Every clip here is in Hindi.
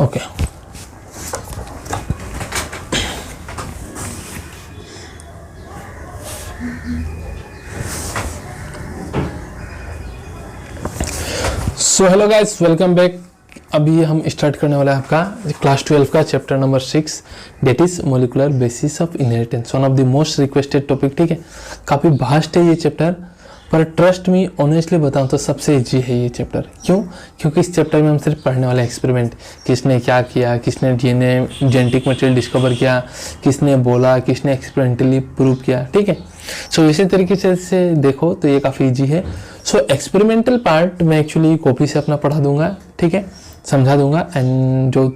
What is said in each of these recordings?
Okay so hello guys, welcome back. अभी हम स्टार्ट करने वाला है आपका क्लास 12 का chapter number 6, that is molecular basis of inheritance, one of the most requested topic. ठीक है, काफ़ी वास्ट है ये चैप्टर, पर ट्रस्ट मी ऑनेस्टली बताऊं तो सबसे इजी है ये चैप्टर। क्यों? क्योंकि इस चैप्टर में हम सिर्फ पढ़ने वाले एक्सपेरिमेंट, किसने क्या किया, किसने डीएनए जेनेटिक मटेरियल डिस्कवर किया, किसने बोला, किसने एक्सपेरिमेंटली प्रूव किया। ठीक है, सो इसी तरीके से देखो तो ये काफ़ी इजी है। सो एक्सपेरिमेंटल पार्ट मैं एक्चुअली कॉपी से अपना पढ़ा दूंगा, ठीक है, समझा दूंगा, एंड जो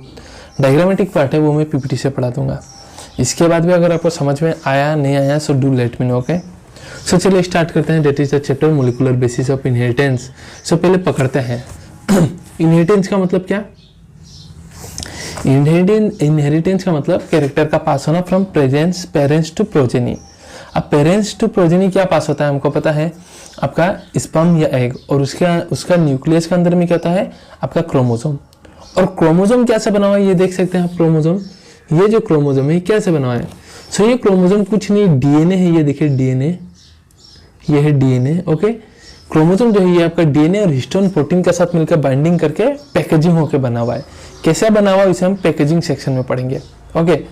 डायग्रामेटिक पार्ट है वो मैं पीपीटी से पढ़ा दूंगा। इसके बाद भी अगर आपको समझ में आया नहीं आया so do let me know. Okay, so चलिए स्टार्ट करते हैं। That is the chapter molecular basis of inheritance. So पहले पकड़ते हैं इनहेरिटेंस का मतलब क्या। इनहेरिटेंस का मतलब कैरेक्टर का पास होना फ्रॉम पेरेंट्स टू प्रोजेनी। अब पेरेंट्स टू प्रोजेनी क्या पास होता है हमको पता है, आपका स्पर्म या एग, और उसका न्यूक्लियस के अंदर में क्या होता है, आपका क्रोमोसोम। और क्रोमोसोम कैसे बना हुआ है ये देख सकते हैं आप। क्रोमोसोम, ये जो क्रोमोसोम है कैसे बना हुआ है। सो ये क्रोमोसोम कुछ नहीं, डीएनए है। ये देखिए डीएनए, ये है डीएनए। ओके, क्रोमोसोम जो है ये आपका डीएनए और हिस्टोन प्रोटीन के साथ मिलकर बाइंडिंग करके पैकेजिंग होकर बना हुआ है। कैसे बना हुआ इसे हम पैकेजिंग सेक्शन में पढ़ेंगे। ओके,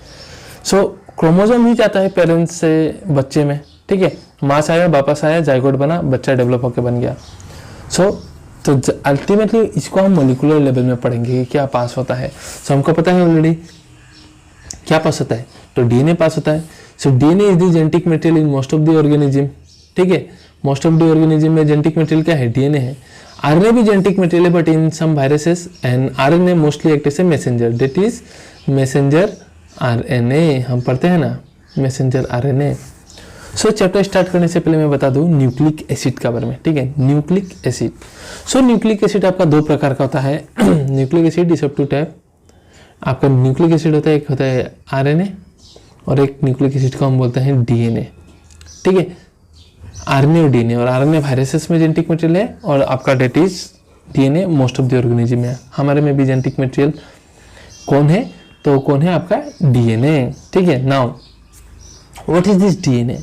सो क्रोमोसोम ही जाता है पेरेंट्स से बच्चे में। ठीक है, माँ से आया, वापस आया, जाइगोट बना, बच्चा डेवलप होकर बन गया। सो तो अल्टीमेटली इसको हम मोलिकुलर लेवल में पढ़ेंगे कि क्या पास होता है। सो हमको पता है ऑलरेडी क्या पास होता है, तो डीएनए पास होता है। So DNA is the genetic material in most of the organism. ठीक है, मोस्ट ऑफ द ऑर्गेनिज्म में जेनेटिक मटेरियल क्या है, डीएनए है। आरएनए भी जेनेटिक मटेरियल है, but in some viruses and RNA mostly act as a messenger, that is messenger RNA. हम पढ़ते हैं ना messenger RNA. So chapter start करने से पहले मैं बता दूं न्यूक्लिक एसिड के बारे में। ठीक है, nucleic acid. So nucleic acid आपका दो प्रकार का होता है। Nucleic acid is of two type. आपका न्यूक्लिक एसिड होता है, एक होता है आरएनए और एक न्यूक्लिक एसिड को हम बोलते हैं डीएनए। ठीक है, आरएनए और डीएनए, और आरएनए वायरसेस में जेनेटिक मटेरियल है, और आपका that is DNA most of the organism है। हमारे में भी जेनेटिक मटेरियल कौन है, तो कौन है आपका डीएनए। ठीक है, now what is this DNA.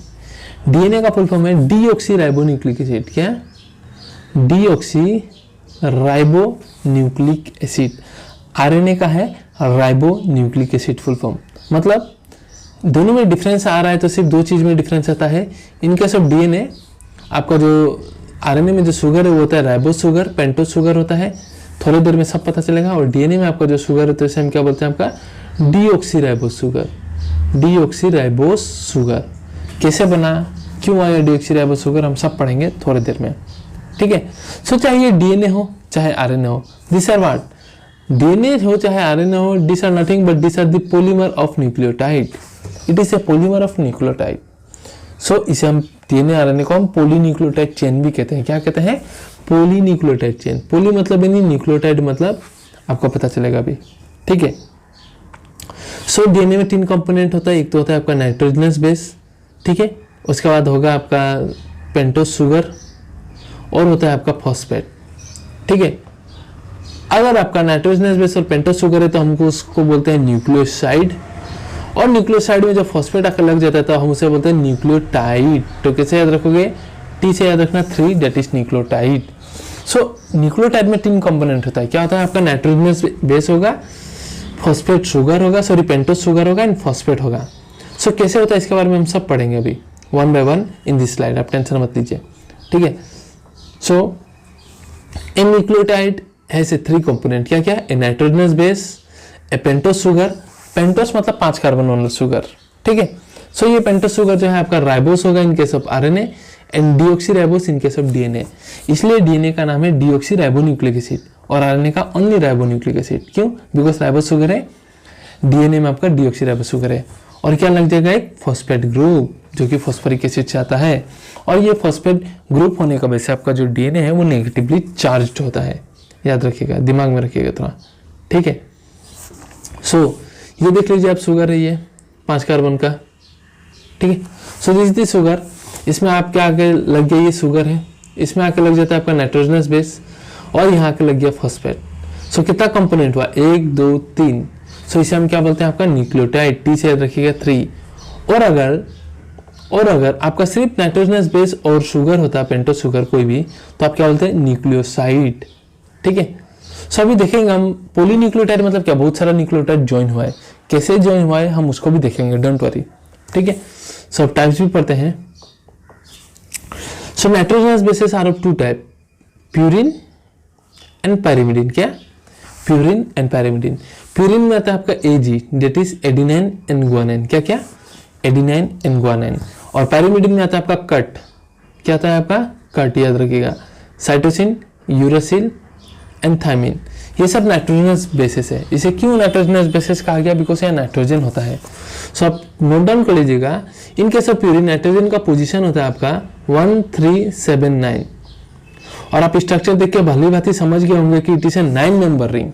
DNA का फुल फॉर्म है डीऑक्सी राइबो न्यूक्लिक एसिड। क्या, deoxy ribo nucleic acid. RNA का है ribo nucleic acid full form. मतलब दोनों में डिफरेंस आ रहा है तो सिर्फ दो चीज में डिफरेंस आता है। इनके सब डीएनए, आपका जो आरएनए में जो शुगर है वो होता है राइबोस शुगर, पेंटोस शुगर होता है, थोड़ी देर में सब पता चलेगा। और डीएनए में आपका जो शुगर है तो इसे हम क्या बोलते हैं, आपका deoxy ribose sugar. Deoxy ribose sugar कैसे बना, क्यों आया डीऑक्सी राइबोस शुगर, हम सब पढ़ेंगे थोड़ी देर में। ठीक है, सो चाहे ये डीएनए हो चाहे आरएनए हो, दिस आर व्हाट, डीएनए हो चाहे आरएनए हो, this are nothing but this are the polymer of nucleotide. It is a polymer of nucleotide. So इसे हम डीएनए आरएनए को हम पॉलीन्यूक्लियोटाइड चेन भी कहते हैं। क्या कहते हैं, पॉलीन्यूक्लियोटाइड चेन। पॉली मतलब यानी न्यूक्लियोटाइड मतलब आपको पता चलेगा अभी। ठीक है, सो डीएनए में 3 कंपोनेंट होता है। एक तो होता है आपका नाइट्रोजनस बेस, ठीक है, उसके बाद होगा आपका पेंटोस शुगर, और होता है आपका फॉस्फेट। ठीक है, अगर आपका नाइट्रोजनस बेस और पेंटोस शुगर है तो हमको उसको बोलते हैं न्यूक्लियोसाइड, और न्यूक्लियोसाइड में जब फॉस्फेट आकर लग जाता है तो हम उसे बोलते हैं न्यूक्लियोटाइड। तो कैसे याद रखोगे, टी से याद रखना 3, that is nucleotide. So nucleotide में 3 कंपोनेंट होता है। क्या होता है, आपका नाइट्रोजनस बेस होगा, फॉस्फेट शुगर होगा, सॉरी पेंटोस शुगर होगा, एंड फॉस्फेट होगा। सो कैसे होता है इसके बारे में हम सब पढ़ेंगे अभी one by one in this slide, आप टेंशन मत लीजिए। ठीक है, सो ए न्यूक्लियोटाइड हैज ए 3 कंपोनेंट। क्या क्या, ए नाइट्रोजनस बेस, ए पेंटोस शुगर, पेंटोस मतलब 5 कार्बन वाला शुगर। ठीक है, सो ये पेंटोस शुगर जो है आपका राइबोस होगा in case of RNA, and deoxy ribose in case of DNA. इसलिए डीएनए का नाम है डीऑक्सी राइबो न्यूक्लिक एसिड, और आरएनए का ओनली राइबो न्यूक्लिक एसिड। क्यों, बिकॉज राइबोस शुगर है, डीएनए में आपका डीऑक्सी राइबोस शुगर है, और क्या लग जाएगा, एक फॉस्फेट ग्रुप जो कि फॉस्फोरिक एसिड से आता है। और ये फॉस्फेट ग्रुप होने का वजह से आपका जो डीएनए है वो नेगेटिवली चार्ज्ड होता है। याद रखिएगा, दिमाग में रखिएगा थोड़ा। ठीक है, सो ये देख लीजिए आप, शुगर है ये 5 कार्बन का। ठीक है, सो दिस दी शुगर, इसमें आपके आगे लग गया ये शुगर है, इसमें आके लग जाता है आपका नाइट्रोजनस बेस, और यहाँ आके लग गया फॉस्फेट। सो कितना कंपोनेंट हुआ, 1 2 3। सो इसे हम क्या बोलते हैं, आपका न्यूक्लियोटाइड, टी से याद रखिएगा 3। और अगर आपका सिर्फ नाइट्रोजनस बेस और शुगर होता है, पेंटोस शुगर कोई भी, तो आप क्या बोलते हैं, न्यूक्लियोसाइड। ठीक है, सो अभी देखेंगे हम पॉलीन्यूक्लियोटाइड मतलब क्या, बहुत सारा न्यूक्लियोटाइड ज्वाइन हुआ है, कैसे ज्वाइन हुआ है हम उसको भी देखेंगे, डोंट वरी। ठीक है, सो अब टाइप्स भी पढ़ते हैं। So nitrogenous bases are of 2 type, purine and pyrimidine. क्या, प्यूरिन एंड पायरिमिडिन। प्यूरिन में आता है आपका A G, that is adenine and guanine. क्या क्या, एडिनाइन एंड गुआनाइन। और पायरिमिडिन में आता है आपका कट। क्या आता है आपका, कट, याद रखिएगा। साइटोसिन, यूरासिल एंड थायमिन, ये सब नाइट्रोजनस बेसिस है। इसे क्यों नाइट्रोजनस बेसिस कहा गया, बिकॉज यहाँ नाइट्रोजन होता है। सो आप नोट डाउन कर लीजिएगा, in case of purine nitrogen का पोजीशन होता है आपका 1379। और आप स्ट्रक्चर देख के भली भांति समझ गए होंगे कि it is A 9 member ring,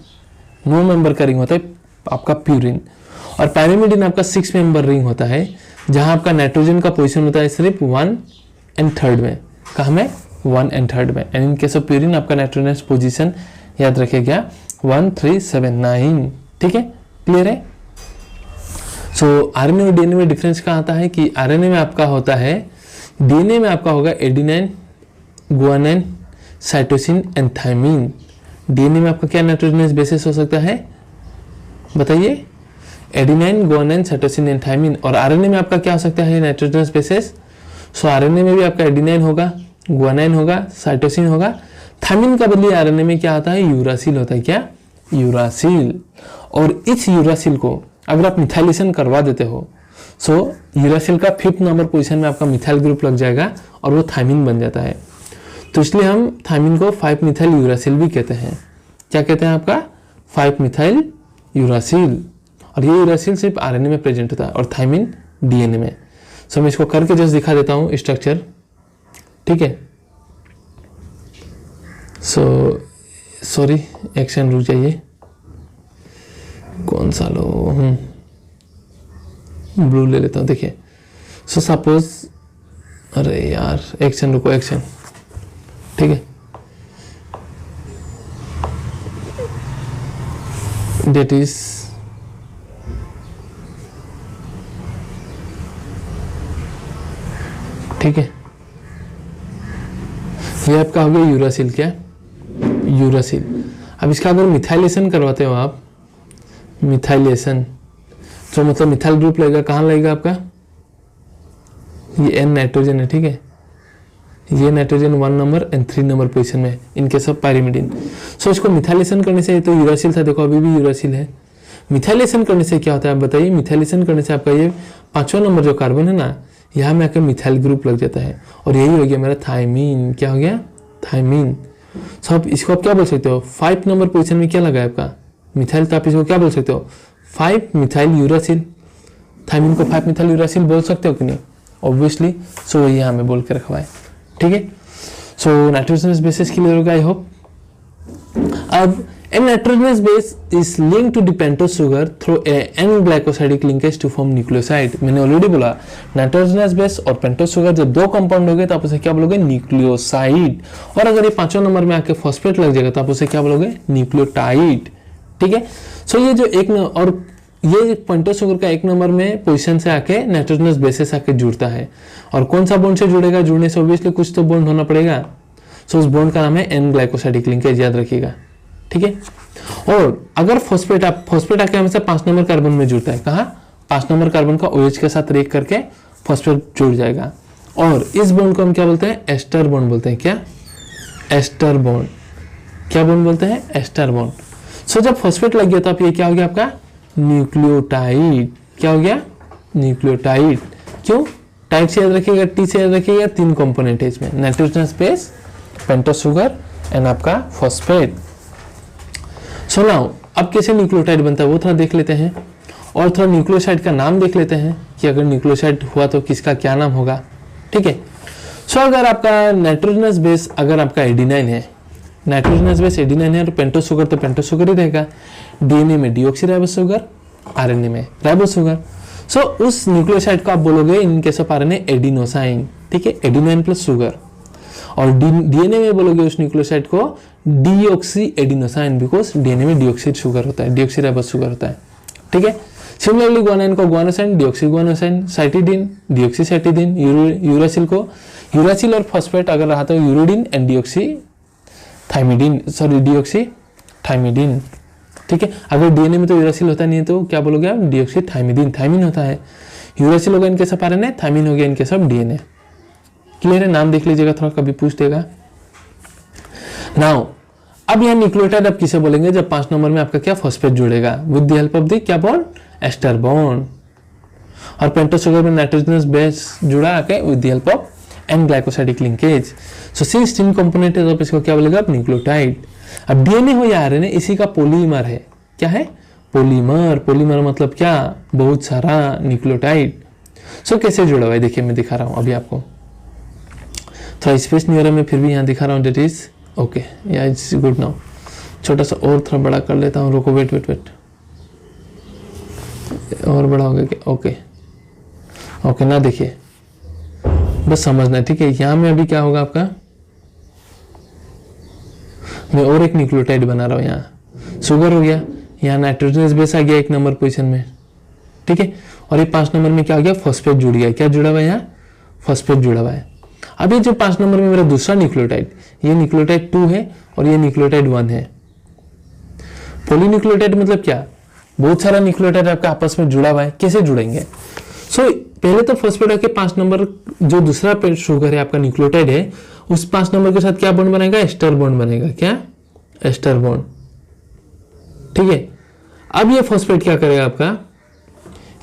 9 member का रिंग होता है आपका प्यूरिन। और पायरिमिडिन आपका 6 मेंबर रिंग होता है, जहां आपका नाइट्रोजन का पोजीशन होता है सिर्फ 1 और 3 में। कहा में, 1 और 3 में। And in case of purine आपका नाइट्रोजन पोजीशन याद रखिएगा 1379। ठीक है, क्लियर है। सो आरएनए और डीएनए में डिफरेंस कहाँ आता है कि आरएनए में आपका होता है, डीएनए में आपका होगा adenine, guanine, cytosine and thymine. DNA में आपका क्या नाइट्रोजनस बेसिस हो सकता है, बताइए, adenine, guanine, cytosine and thymine. और आरएनए में आपका क्या हो सकता है नाइट्रोजनस बेसिस। सो आरएनए में भी आपका एडिनाइन होगा, गुआनाइन होगा, साइटोसिन होगा। थायमिन का बदले आरएनए में क्या आता है, यूरासिल होता है। क्या, यूरासिल। और इस यूरासिल को अगर आप मिथाइलेशन करवा देते हो, सो यूरासिल का 5th नंबर पोजीशन में आपका मिथाइल ग्रुप लग जाएगा और वो थायमिन बन जाता है। तो इसलिए हम थायमिन को 5 मिथाइल यूरासिल भी कहते हैं। क्या कहते हैं आपका, 5 मिथाइल यूरासिल। और ये यूरासिल सिर्फ आरएनए में प्रेजेंट होता है और थायमिन डीएनए में। सो मैं इसको करके जस्ट दिखा देता हूँ स्ट्रक्चर। ठीक है, सो सॉरी, एक्शन रुक जाइए, कौन सा लो, ब्लू ले लेता हूँ। देखिए, सो सपोज, अरे यार एक्शन रुको, एक्शन, ठीक है, डेट इज ठीक है, ये आपका हो गया यूरासिल। क्या, यूरासिल। अब इसका अगर मिथाइलेशन करवाते हो आप, मिथाइलेशन, तो मतलब मिथाइल ग्रुप लगेगा, कहाँ लगेगा आपका, ये एन नाइट्रोजन है। ठीक है, ये नाइट्रोजन 1 नंबर और 3 नंबर पोजीशन में इनके सब पायरिमिडिन। सो इसको मिथाइलेशन करने से, तो यूरासिल था, देखो अभी भी यूरासिल है। मिथाइलेशन करने से क्या होता है आप बताइए, मिथाइलेशन करने से आपका ये 5वां नंबर जो कार्बन है ना, यहाँ में आकर मिथाइल ग्रुप लग जाता है और यही हो गया मेरा थायमीन। क्या हो गया, थायमीन। सो आप इसको आप क्या बोल सकते हो, 5 नंबर पोजीशन में क्या लगा है आपका, मिथाइल। तो आप इसको क्या बोल सकते हो, 5 मिथाइल यूरासिल। थायमीन को 5 मिथाइल यूरासिल बोल सकते हो कि नहीं, ऑब्वियसली। सो ये हमें बोल के रखवा है। ठीक है, सो नाइट्रोजनस बेसिस क्लियर होगा, आई होप। अब an nitrogenous base is link to the pentose sugar through N glycosidic linkage to form nucleoside. मैंने ऑलरेडी बोला, नाइट्रोजनस बेस और पेंटोस शुगर जब 2 कंपाउंड हो गए तो आप उसे क्या बोलोगे, न्यूक्लियोसाइड। और अगर ये 5वां नंबर में आके फॉस्फेट लग जाएगा तो आप उसे क्या बोलोगे, न्यूक्लियोटाइड। ठीक है, सो ये जो और ये पेंटोस शुगर का 1 नंबर में पोजीशन से आके नाइट्रोजनस बेसिस आके जुड़ता है। और कौन सा बॉन्ड से जुड़ेगा, जुड़ने से ऑब्वियसली कुछ तो बॉन्ड होना पड़ेगा। सो उस बॉन्ड का नाम है एन ग्लाइकोसाइडिक लिंकेज, याद रखिएगा। ठीक है, और अगर फॉस्फेट आके हमेशा 5 नंबर कार्बन में जुड़ता है, कहाँ, 5 नंबर कार्बन का OH के साथ रिएक्ट करके फॉस्फेट जुड़ जाएगा। और इस बॉन्ड को हम क्या बोलते हैं, एस्टर बॉन्ड बोलते हैं। क्या, एस्टर बॉन्ड। क्या बॉन्ड बोलते हैं, एस्टर बॉन्ड। सो जब फॉस्फेट लग गया तो आप ये क्या हो गया आपका, न्यूक्लियोटाइड। क्या हो गया, न्यूक्लियोटाइड। क्यों, टाइप से याद रखिएगा, टी से याद रखिएगा, 3 कंपोनेंट है इसमें, nitrogenous base, pentose sugar and आपका फॉस्फेट। सो नाउ अब कैसे न्यूक्लियोटाइड बनता है वो थोड़ा देख लेते हैं, और थोड़ा न्यूक्लियोसाइड का नाम देख लेते हैं कि अगर न्यूक्लियोसाइड हुआ तो किसका क्या नाम होगा। ठीक है, सो अगर आपका नाइट्रोजनस बेस अगर आपका एडिनाइन है, नाइट्रोजनस बेस एडिनाइन है, और पेंटोस शुगर तो पेंटोस शुगर ही रहेगा। डीएनए में डीऑक्सीराइबोस शुगर, आरएनए में राइबोस शुगर। सो उस न्यूक्लियोसाइड को आप बोलोगे in case of RNA adenosine. ठीक है, एडिनाइन प्लस शुगर। और डीएनए में बोलोगे उस न्यूक्लियोसाइड को डीऑक्सी एडिनोसाइन, बिकॉज डीएनए में डीऑक्सी शुगर होता है, डीऑक्सी राइबोस शुगर होता है, ठीक है। सिमिलरली गुआनाइन को गुआनोसाइन, deoxy गुआनोसाइन, cytidine, deoxy cytidine, uracil को यूरासिल और फॉस्फेट अगर रहा तो uridine and deoxy thymidine, sorry deoxy thymidine, ठीक है। अगर डीएनए में तो यूरासिल होता नहीं है तो क्या बोलोगे आप, डीऑक्सी थाइमिडीन, थाइमिन होता है। यूरासिल होगा इनके सब आरएनए, थाइमिन हो गया इनके सब डीएनए। क्लियर है, नाम देख लीजिएगा थोड़ा, कभी पूछ देगा। नाउ अब यह न्यूक्लियोटाइड अब किसे बोलेंगे, जब 5 नंबर में आपका क्या फॉस्फेट जुड़ेगा with the help of the क्या बॉन्ड, एस्टर बॉन्ड। और पेंटोस शुगर में नाइट्रोजनस बेस जुड़ा आके with the help of N glycosidic linkage. So since तीन कंपोनेंट है तो इसको क्या बोलेगा आप, न्यूक्लियोटाइड। अब डीएनए हो या आरएनए इसी का पॉलीमर है, क्या है, पॉलीमर। पॉलीमर मतलब क्या, बहुत सारा न्यूक्लियोटाइड। सो कैसे जुड़ा हुआ है देखिए, मैं दिखा रहा हूं अभी आपको, थोड़ा स्पेस नहीं हो रहा, मैं फिर भी यहाँ दिखा रहा हूँ। डेट इज ओके, या इट्स गुड नाउ। छोटा सा और थोड़ा बड़ा कर लेता हूँ, रुको, वेट वेट वेट, और बड़ा हो गया क्या, ओके ओके ना, देखिए बस समझना, ठीक है। यहाँ में अभी क्या होगा आपका, मैं और एक न्यूक्लियोटाइड बना रहा हूँ, यहाँ शुगर हो गया, यहाँ नाइट्रोजनस बेस आ गया 1 नंबर पोजीशन में, ठीक है। और ये 5 नंबर में क्या हो गया, फॉस्फेट जुड़ गया, क्या जुड़ा हुआ है यहाँ, फॉस्फेट जुड़ा हुआ है। अब ये जो 5 नंबर में मेरा दूसरा न्यूक्लियोटाइड, ये न्यूक्लियोटाइड 2 है और ये न्यूक्लियोटाइड 1 है। पॉलीन्यूक्लियोटाइड मतलब क्या, बहुत सारा न्यूक्लियोटाइड आपका आपस में जुड़ा हुआ है, कैसे जुड़ेंगे। सो पहले तो फॉस्फेट है कि 5 नंबर जो दूसरा शुगर है आपका न्यूक्लियोटाइड है, उस 5 नंबर के साथ क्या बॉन्ड बनेगा, एस्टर बॉन्ड बनेगा, क्या, एस्टर बॉन्ड, ठीक है। अब ये फॉस्फेट क्या करेगा आपका,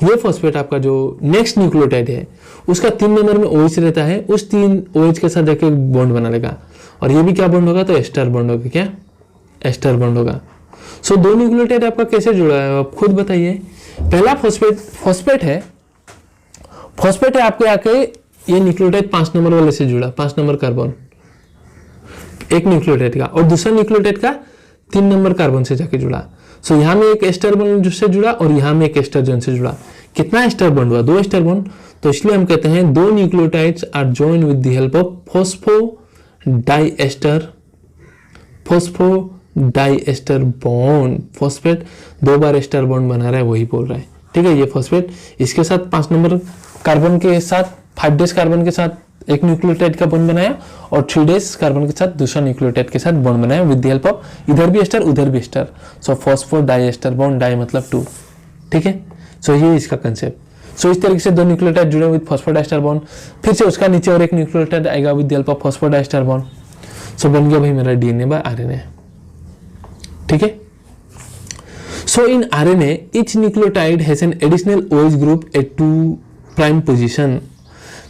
ये फॉस्फेट आपका जो नेक्स्ट न्यूक्लियोटाइड है उसका 3 नंबर में OH रहता है, उस 3 OH के साथ जाके बॉन्ड बना लेगा, और ये भी क्या बॉन्ड होगा, तो एस्टर बॉन्ड होगा, क्या, एस्टर बॉन्ड होगा। सो 2 न्यूक्लियोटाइड आपका कैसे जुड़ा है आप खुद बताइए। पहला फॉस्फेट है आपके आके ये न्यूक्लियोटाइड 5 नंबर वाले से जुड़ा, 5 नंबर कार्बन एक न्यूक्लियोटाइड का, और दूसरा न्यूक्लियोटाइड का 3 नंबर कार्बन से जाके जुड़ा। सो यहाँ में एक एस्टर बॉन्ड से जुड़ा और यहाँ में एक एस्टर जोन से जुड़ा। कितना एस्टर बॉन्ड हुआ, 2 एस्टर बॉन्ड। तो इसलिए हम कहते हैं 2 nucleotides are joined with the help of phosphodiester bond. Phosphate 2 बार एस्टर बॉन्ड बना रहा है, वही बोल रहा है, ठीक है। ये फॉस्फेट इसके साथ 5 नंबर कार्बन के साथ 5 डेज कार्बन के साथ एक न्यूक्लियोटाइड का बॉन्ड बनाया और 3 डेज कार्बन के साथ दूसरा न्यूक्लियोटाइड के साथ बॉन्ड बनाया विद द हेल्प ऑफ इधर भी एस्टर उधर भी एस्टर। सो फॉस्फोडाइएस्टर बॉन्ड, डाई मतलब 2, ठीक है। सो ये इसका कंसेप्ट। सो इस तरीके से 2 न्यूक्लियोटाइड जुड़े विद फॉस्फोडाइएस्टर बॉन्ड, फिर से उसका नीचे और एक न्यूक्लियोटाइड आएगा with the help of phosphodiester bond. So बन गया भाई मेरा डीएनए बाय आरएनए, ठीक है। So in RNA each nucleotide has an additional OH group at 2' position.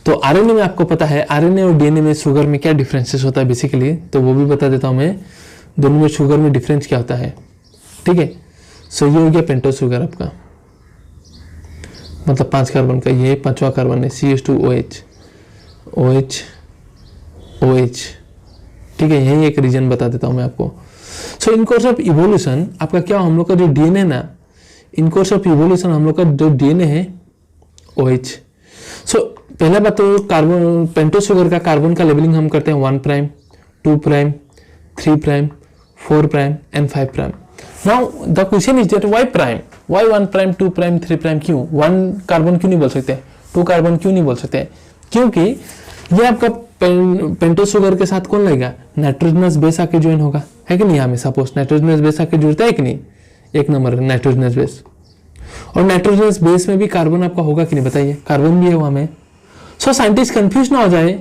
तो आरएनए में आपको पता है, आरएनए और डीएनए में शुगर में क्या डिफरेंसेस होता है बेसिकली, तो वो भी बता देता हूं मैं, दोनों में शुगर में डिफरेंस क्या होता है, ठीक है। सो ये हो गया पेंटोस शुगर आपका, मतलब 5 कार्बन का, ये 5वां कार्बन है CH2OH, OH, ठीक है। यही एक रीजन बता देता हूं मैं आपको। सो इन कोर्स ऑफ इवोल्यूशन आपका क्या, हम लोग का जो डीएनए ना, इन कोर्स ऑफ इवोल्यूशन हम लोग का जो डीएनए है OH। सो पहला बात तो कार्बन, पेंटोस शुगर का कार्बन का लेबलिंग हम करते हैं 1', 2', 3', 4' and 5'। Now the question is that why 1', 2', 3', क्यों 1 कार्बन क्यों नहीं बोल सकते, 2 कार्बन क्यों नहीं बोल सकते, क्योंकि ये आपका पेंटोस शुगर के साथ कौन लगेगा, नाइट्रोजनस बेस आके ज्वाइन होगा, है कि नहीं। यहाँ में सपोज नाइट्रोजनस बेस आके जुड़ता है कि नहीं, 1 नंबर नाइट्रोजनस बेस, और नाइट्रोजनस बेस में भी कार्बन आपका होगा कि नहीं बताइए, कार्बन भी है वहां में। सो साइंटिस्ट कंफ्यूज ना हो जाए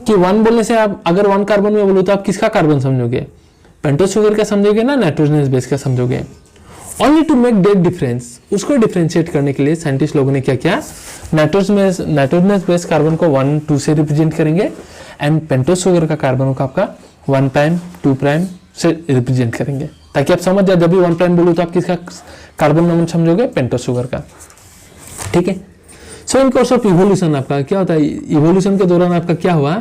कि 1 बोलने से आप अगर 1 कार्बन में बोलो तो आप किसका कार्बन समझोगे, पेंटोस शुगर का समझोगे ना नाइट्रोजनस बेस का समझोगे। Only to make that difference, उसको डिफरेंशिएट करने के लिए साइंटिस्ट लोगों ने क्या किया, नाइट्रोजनस बेस कार्बन को 1, 2 से रिप्रेजेंट करेंगे एंड पेंटोस शुगर का कार्बन को आपका 1', 2' से रिप्रेजेंट करेंगे, ताकि आप समझ जाए जब भी 1' बोलो तो आप किसका कार्बन नंबर समझोगे, पेंटोस शुगर का, ठीक है। So in course of evolution आपका क्या होता है, इवोल्यूशन के दौरान आपका क्या हुआ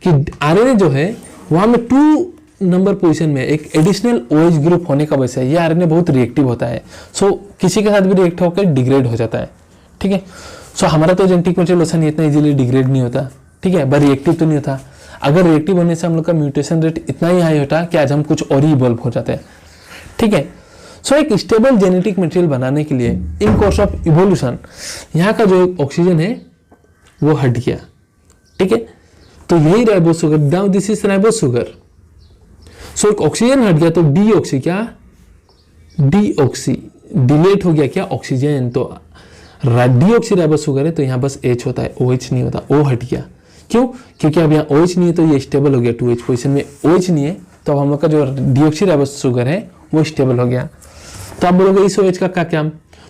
कि आरएनए जो है वहां में 2 नंबर पोजीशन में एक एडिशनल OH ग्रुप होने का वजह से ये आरएनए बहुत रिएक्टिव होता है। सो किसी के साथ भी रिएक्ट होकर डिग्रेड हो जाता है, ठीक है। सो हमारा तो जेनेटिक मटेरियल ऐसा नहीं, इतना इजीली डिग्रेड नहीं होता, ठीक है, पर रिएक्टिव तो नहीं होता। अगर रिएक्टिव होने से हम लोग का म्यूटेशन रेट इतना ही हाई होता कि आज हम कुछ और ही इवॉल्व हो जाते हैं, ठीक है। सो एक स्टेबल जेनेटिक मटेरियल बनाने के लिए इन कोर्स ऑफ इवोल्यूशन यहाँ का जो ऑक्सीजन है वो हट गया, ठीक है। तो यही ribose sugar, now this is ribose sugar. So एक ऑक्सीजन हट गया तो डीऑक्सी, क्या डीऑक्सी, डिलेट हो गया क्या ऑक्सीजन, तो डीऑक्सी राइबोस शुगर है तो यहाँ बस H होता है, OH नहीं होता, O हट गया। क्यों? क्योंकि अब यहाँ OH नहीं है तो ये स्टेबल हो गया, 2H पोजीशन में OH नहीं है तो अब हम लोग का जो डीऑक्सी राइबोस शुगर है वो स्टेबल हो गया। तो आप बोलोगे इस OH का क्या काम,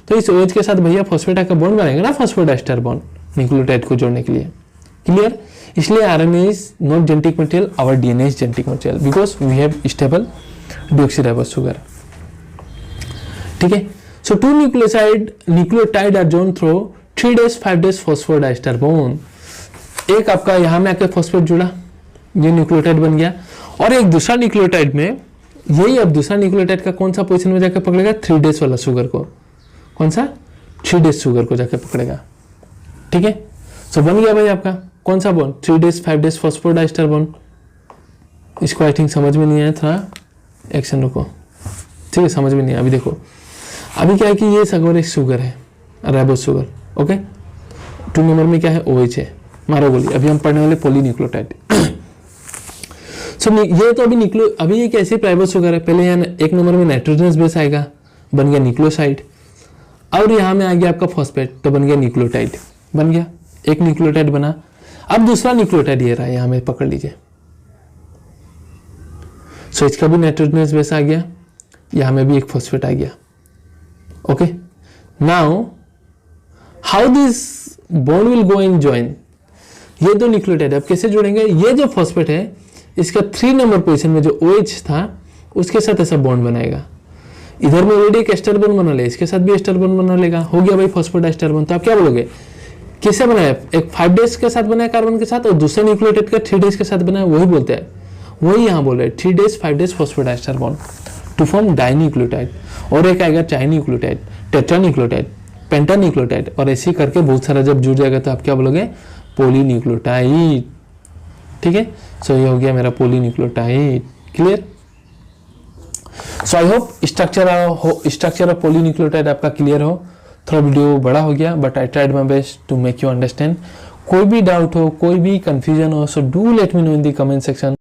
तो इस OH के साथ भैया फॉस्फेट का बॉन्ड बनाएंगे ना, फॉस्फोडाइस्टर बॉन्ड न्यूक्लियोटाइड को जोड़ने के लिए, क्लियर। इसलिए RNA is not genetic material, our DNA is genetic material because we have stable deoxyribose sugar, ठीक है। So two nucleotide are join through 3 days 5 days phosphodiester bond. एक आपका यहाँ में आके फॉस्फेट जुड़ा, ये न्यूक्लियोटाइड बन गया, और एक दूसरा न्यूक्लियोटाइड में यही, अब दूसरा न्यूक्लियोटाइड का कौन सा पोजीशन में जाकर पकड़ेगा, 3 days वाला शुगर को, कौन सा 3 days शुगर को जाकर पकड़ेगा, ठीक है। सो बन गया भाई आपका कौन सा bond, 3 days 5 days phosphodiester bond. इसको आई थिंक समझ में नहीं आया, थोड़ा एक्शन रुको, ठीक है, समझ में नहीं आया। अभी देखो, अभी क्या है कि ये सगोर एक शुगर है, राइबोस शुगर, ओके। 2 नंबर में क्या है, OH है, मारो गोली। अभी हम पढ़ने वाले पॉलीन्यूक्लियोटाइड। सो ये तो अभी ये कैसे राइबोस शुगर है, पहले यहाँ 1 नंबर में नाइट्रोजनस बेस आएगा, बन गया न्यूक्लियोसाइड, और यहाँ में आ गया आपका फॉस्फेट तो बन गया न्यूक्लियोटाइड, बन गया एक न्यूक्लियोटाइड बना। अब दूसरा न्यूक्लियोटाइड ये रहा, यहाँ में पकड़ लीजिए। सो इसका भी नाइट्रोजनस बेस आ गया, यहाँ में भी एक फॉस्फेट आ गया, okay. Now how this bond will go and join, ये दो न्यूक्लियोटाइड अब कैसे जुड़ेंगे, ये जो फॉस्फेट है इसका 3 नंबर पोजीशन में जो OH था उसके साथ ऐसा बॉन्ड बनाएगा। इधर में ऑलरेडी एक एस्टर बॉन्ड बना ले, इसके साथ भी एस्टर बॉन्ड बना लेगा, हो गया भाई फॉस्फोडाइस्टर बॉन्ड। तो आप क्या बोलोगे, किससे बनाया, एक 5 days के साथ बनाया कार्बन के साथ, और दूसरे न्यूक्लियोटाइड का 3 days के साथ बनाया, वही बोलते हैं, वही यहाँ बोल रहे 3 days 5 days phosphodiester bond to form dinucleotide. और एक आएगा ट्राइन्यूक्लियोटाइड, टेट्रान्यूक्लियोटाइड, पेंटान्यूक्लियोटाइड, और ऐसे करके बहुत सारा जब जुड़ जाएगा तो आप क्या बोलोगे, पॉलीन्यूक्लियोटाइड, ठीक है। सो ये हो गया मेरा polynucleotide, clear. So I hope structure of polynucleotide आपका क्लियर हो। थोड़ा वीडियो बड़ा हो गया but I tried my best to make you understand. कोई भी डाउट हो, कोई भी कंफ्यूजन हो, so do let me know in the comment section.